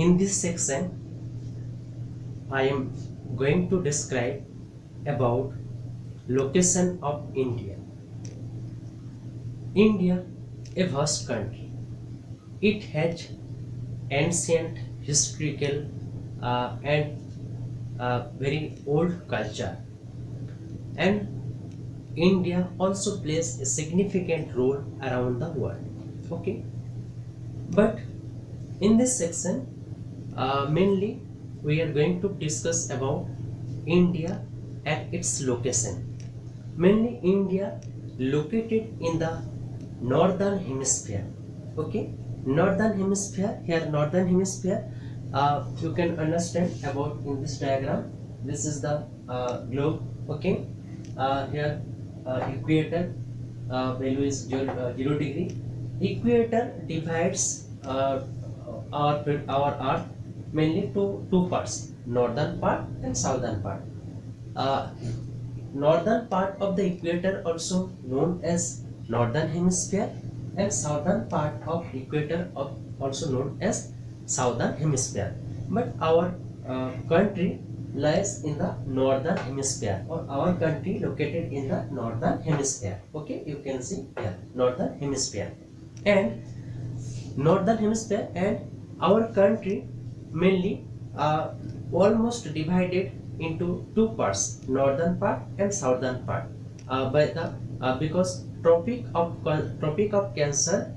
In this section, I am going to describe about location of India. India, a vast country. It has ancient, historical, and very old culture, and India also plays a significant role around the world. Okay, but in this section, mainly we are going to discuss about India and its location. Mainly India located in the northern hemisphere. Okay, northern hemisphere. Here, northern hemisphere. You can understand about in this diagram. This is the globe. Okay, here equator value is 0 degree. Equator divides our Earth mainly to two parts: northern part and southern part. Uh, Northern part of the equator also known as northern hemisphere, and southern part of equator also known as southern hemisphere. But our country lies in the northern hemisphere, or our country located in the northern hemisphere. Okay, you can see here northern hemisphere, and northern hemisphere and our country mainly almost divided into two parts, northern part and southern part, by the because tropic of cancer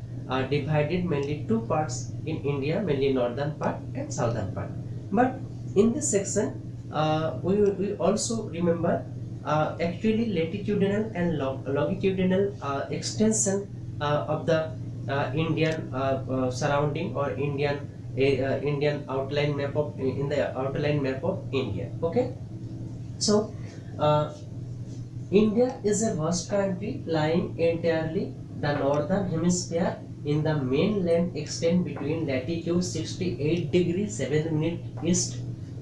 divided mainly two parts in India, mainly northern part and southern part. But in this section, we also remember actually latitudinal and longitudinal extension of the Indian surrounding, or Indian outline map of in the outline map of India. Okay, so uh, India is a vast country lying entirely the northern hemisphere. In the mainland extend between latitude 68 degree 7 minute east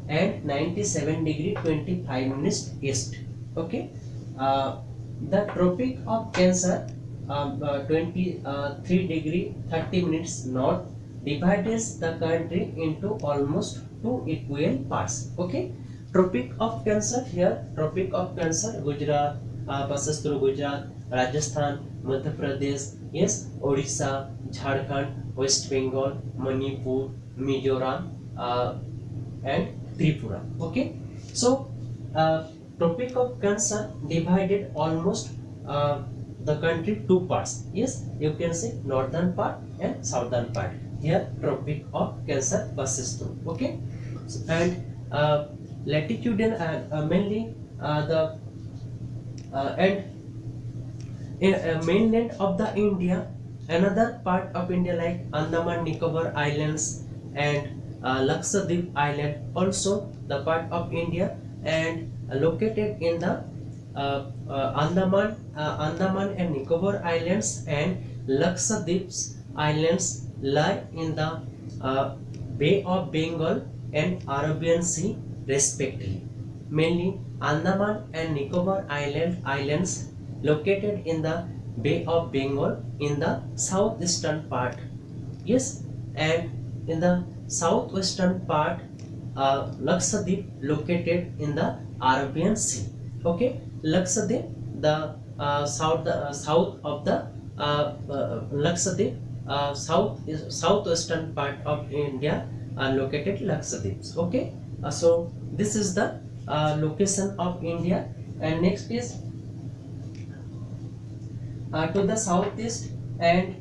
and 97 degree 25 minutes east. Okay, uh, the Tropic of Cancer, 23 degree 30 minutes north, divides the country into almost two equal parts. Okay, Tropic of Cancer, here Tropic of Cancer, Gujarat passes through Gujarat, Rajasthan, Madhya Pradesh, yes, Odisha, Jharkhand, West Bengal, Manipur, Mizoram, and Tripura. Okay, so Tropic of Cancer divided almost the country two parts. Yes, you can see northern part and southern part. Here, Tropic of Cancer passes through. Okay, and latitude and mainly the and mainland of the India, another part of India like Andaman Nicobar Islands and Lakshadweep Island, also the part of India, and located in the Andaman and Nicobar Islands and Lakshadweep Islands lie in the Bay of Bengal and Arabian Sea respectively. Mainly Andaman and Nicobar Islands located in the Bay of Bengal in the southeastern part. Yes, and in the southwestern part, Lakshadweep located in the Arabian Sea. Okay, Lakshadweep, the south of the Lakshadweep, southwestern part of India, located Lakshadweep. Okay, so this is the location of India, and next is to the southeast and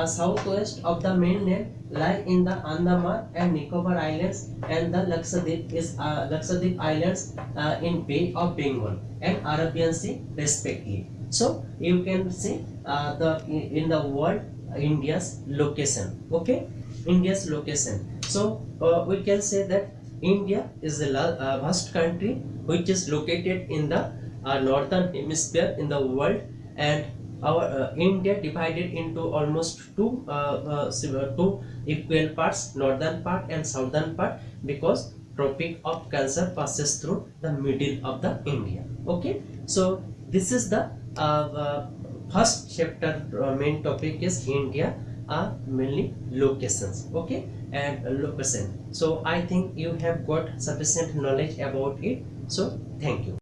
southwest of the mainland lie in the Andaman and Nicobar Islands, and the Lakshadweep Islands in Bay of Bengal and Arabian Sea respectively. So you can see the in the world India's location. Okay, India's location. So we can say that India is a vast country which is located in the northern hemisphere in the world, and our India divided into almost two equal parts, northern part and southern part, because Tropic of Cancer passes through the middle of the India. Okay, so this is the first chapter. Main topic is India, mainly locations. Okay, and location. So I think you have got sufficient knowledge about it. So thank you.